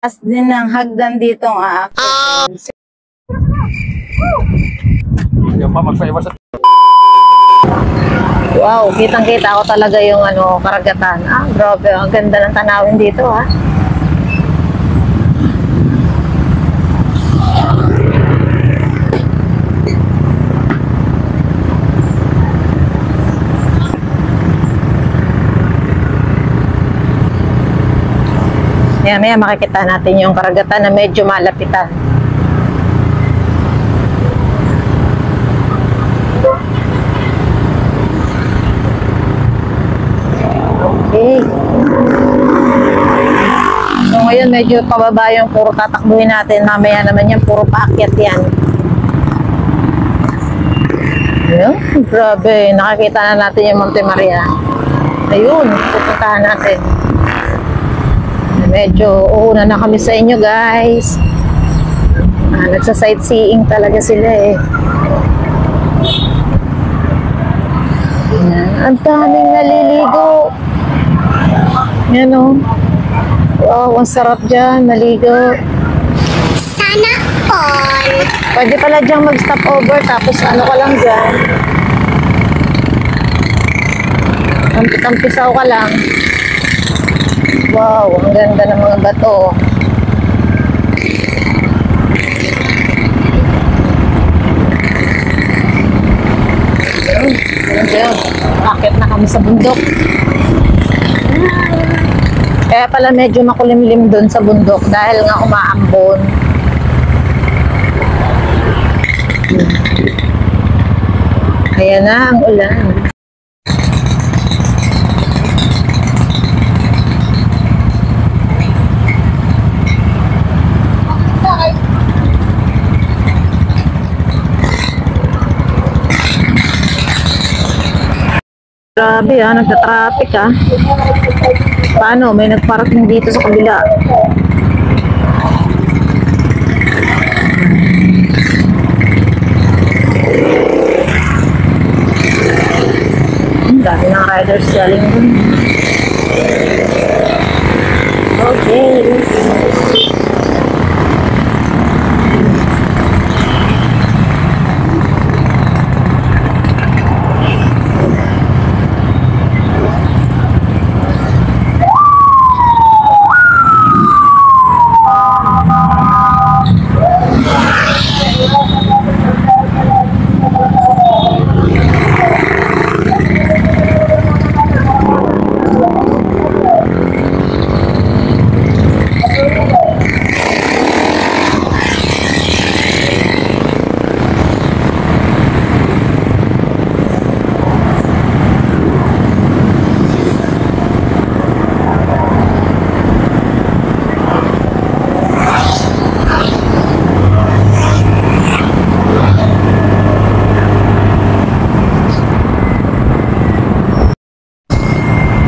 As din ng hagdan dito ang aakyat. Yung magpaiwas sa... Wow, kitang-kita ko talaga yung karagatan. Grabe, ang ganda ng tanawin dito, ha. Maya makikita natin yung karagatan na medyo malapitan. Okay. So ngayon medyo pababa yung puro tatakbuhin natin. Mamaya naman yan, puro paakyat yan. Ayun, grabe. Nakakita na natin yung Monte Maria. Ayun, pupuntahan natin. Medyo uuna na kami sa inyo, guys. Nagsa-sightseeing talaga sila eh. Yan. Ang daming naliligo. Yan o. Wow, ang sarap dyan, maligo. Sana all. Pwede pala dyan mag-stop over, tapos ka lang dyan. Tampisaw ka lang. Wow, ang ganda ng mga bato. Ayun, akit na kami sa bundok. Kaya pala medyo makulimlim doon sa bundok dahil nga umaambon. Ayan na ang ulan. Grabe nagta-traffic Paano? May nagparking dito sa kabila. Dami ng riders galing dun. Okay.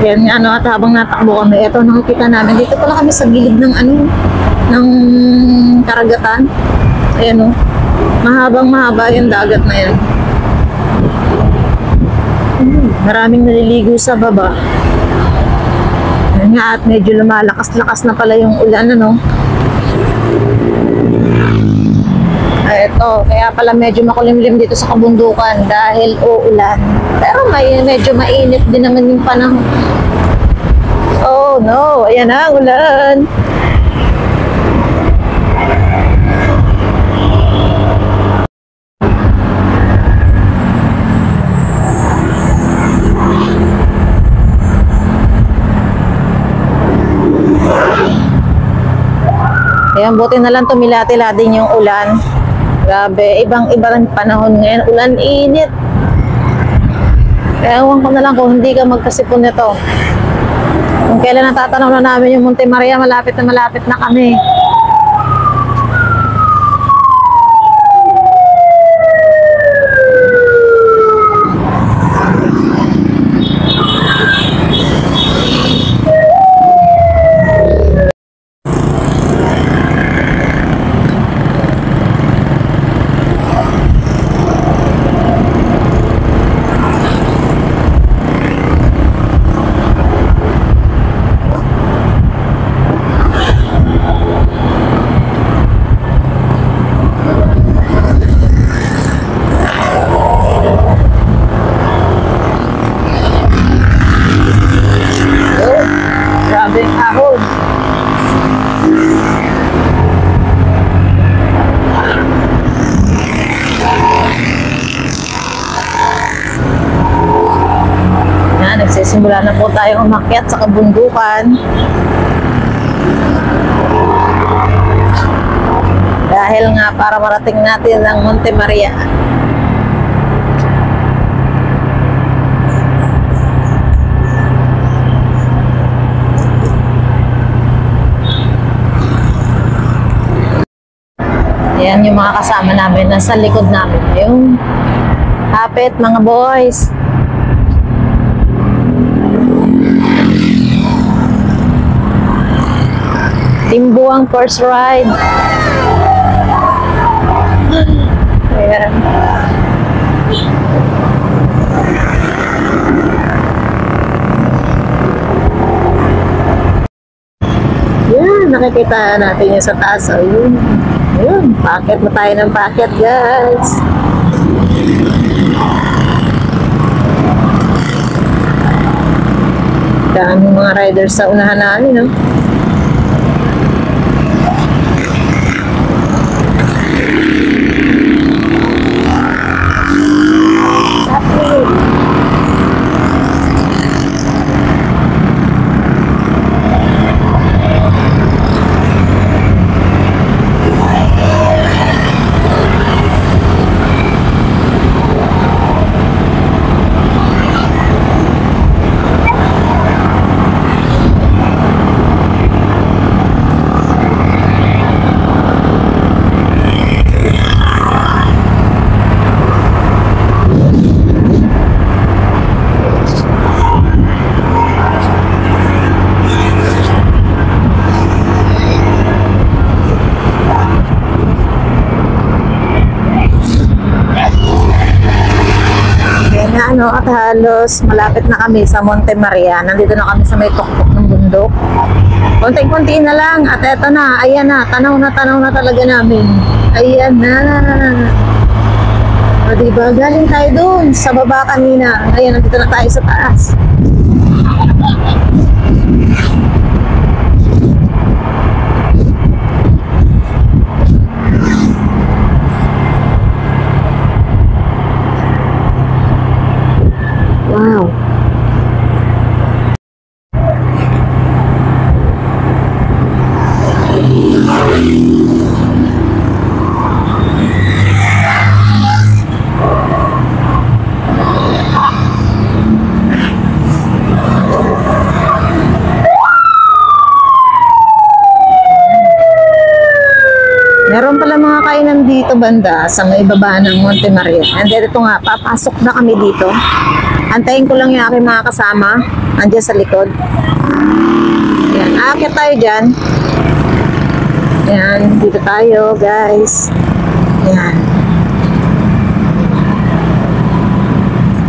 Yan at habang natakbo kami, ito nakikita namin dito pala kami sa gilid ng ng karagatan. Ayan mahaba yung dagat na yan. Maraming naliligo sa baba. Yan nga, at medyo lumalakas-lakas na pala yung ulan Ito, kaya pala medyo makulimlim dito sa kabundukan dahil uulan. Pero medyo mainit din naman yung panahon. Oh no, ayan na ang ulan. Ayan, buti na lang tumilati-la din yung ulan. Grabe, ibang-iba ng panahon ngayon. Ulan, init. Ewan ko na lang kung hindi ka magkasipon nito. Kung kailan natatanaw na namin yung Monte Maria, malapit na kami. nagsimula na po tayong umakyat sa kabundukan. Dahil nga para marating natin ang Monte Maria. Ayan yung mga kasama namin nasa likod namin. Yung hapit mga boys. Timbuang first ride. Ayan. Yan, nakikita natin yung sa taas. Ayun. Ayun, packet na tayo ng packet, guys. Dami mga riders sa unahan namin, no? At halos malapit na kami sa Monte Maria. Nandito na kami sa may tuktok ng bundok. Konting-konti na lang at eto na, ayan na, tanaw na talaga namin. Ayan na. O diba, galing tayo dun sa baba kanina. Ayan, nandito na tayo sa taas. Wow. Meron pala mga kainan dito banda sa may baba ng Monte Maria. And ito nga, papasok na kami dito. Antayin ko lang yung aking mga kasama. Andiyan sa likod. Ayan, aakyat tayo dyan. Ayan, dito tayo guys. Ayan.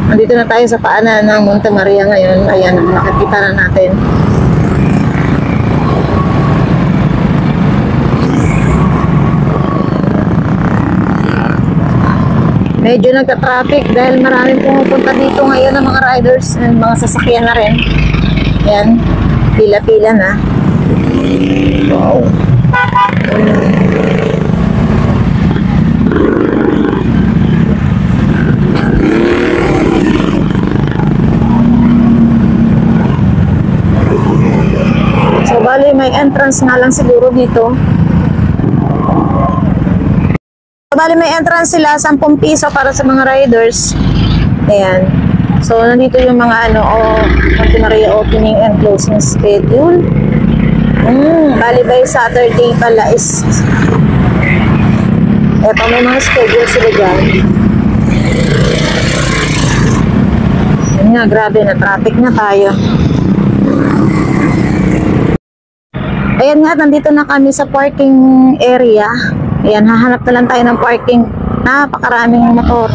Nandito na tayo sa paanan ng Monte Maria ngayon. Ayan, nakikita na natin. Medyo nagka-traffic dahil maraming pumupunta dito ngayon ng mga riders and mga sasakyan na rin. Yan, pila-pila na. Wow. So, bali may entrance nga lang siguro dito. Bali may entrance sila, 10 piso para sa mga riders. Ayan. So, nandito yung mga Monte Maria opening and closing schedule. Bali by Saturday pala is eto, may mga schedule sila dyan. Yan nga, grabe na traffic na tayo. Ayan nga, nandito na kami sa parking area. Ayan, hahanap na lang tayo ng parking. Napakaraming motor.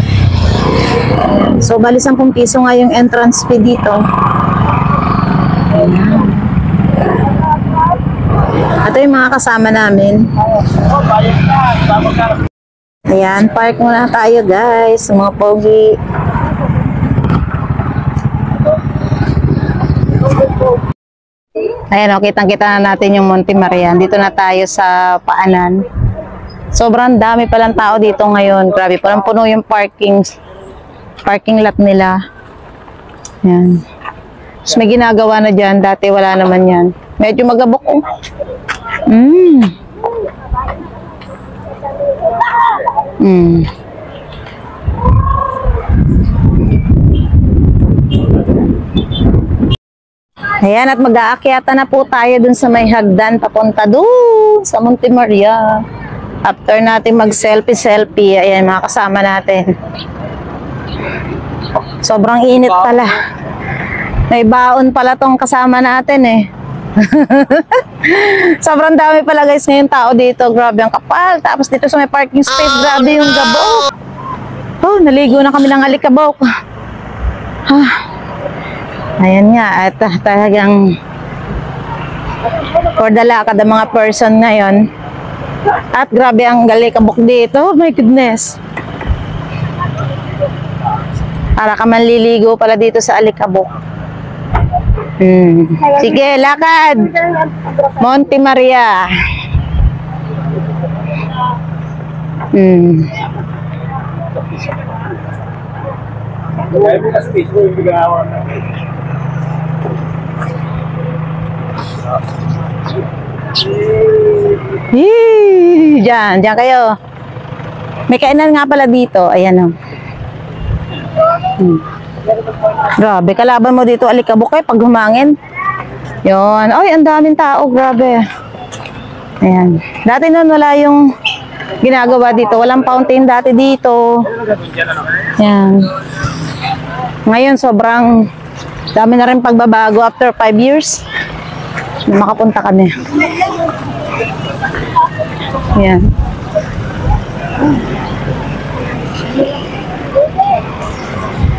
Ayan. So, bali 10 piso nga yung entrance fee dito. Ayan. Ito yung mga kasama namin. Ayan, park muna tayo guys. Mga pogi. Ayan, kitang-kita na natin yung Monte Maria. Dito na tayo sa paanan. Sobrang dami palang tao dito ngayon. Grabe, parang puno yung parking lot nila. Yan. Tapos may ginagawa na dyan. Dati wala naman yan. Medyo magabok oh. Mm. Mm. Ayan, at mag-aakyata na po tayo dun sa may hagdan papunta dun sa Monte Maria. After natin mag-selfie, ayan, mga kasama natin. Sobrang init pala. May baon pala tong kasama natin eh. Sobrang dami pala guys ngayon tao dito. Grabe ang kapal. Tapos dito sa may parking space, grabe yung gabok. Oh, naligo na kami ng alikabok. Ayan nga, at talagang for the lakad ang mga person ngayon. At grabe ang alikabok dito. Oh my goodness. Para ka manliligo pala dito sa alikabok. Sige, lakad. Monte Maria. Diyan kayo. May kainan nga pala dito. Ayan o. Grabe, kalaban mo dito alikabok eh pag humangin. Yun. Ay, ang daming tao. Grabe. Ayan. Dati noon wala yung ginagawa dito. Walang fountain dati dito. Ayan. Ngayon, sobrang dami na rin pagbabago after 5 years. Makapunta kami. Ayan.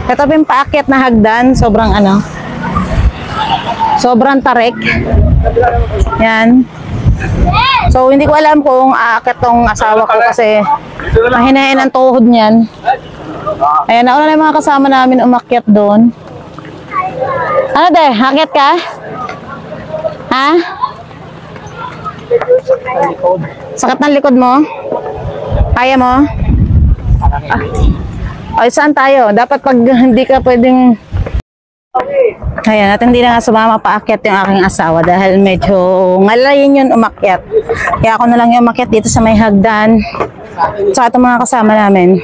Ito yung paakyat na hagdan, sobrang sobrang tarik. Yan. So, hindi ko alam kung aakyat tong asawa ko kasi mahinain ang tuhod niyan. Ayan, nauna na yung mga kasama namin umakyat doon. Ano de, akyat ka? Ha? Sakit ng likod mo? Kaya mo? Ay, saan tayo? Dapat pag hindi ka pwedeng... Ayan, at hindi na nga sumama paakyat yung aking asawa dahil medyo ngalayin yun umakyat. Kaya ako na lang yung umakyat dito sa may hagdan. Sa itong mga kasama namin.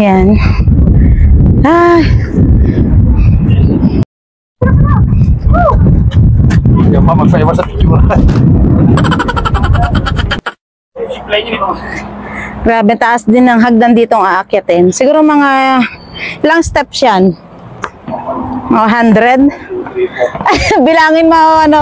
Ayan. Ay. Yung pa magpaiwas sa picture. Grabe, taas din ng hagdan dito ang aakyatin. Siguro mga ilang steps yan? Mga 100? Bilangin mo ano.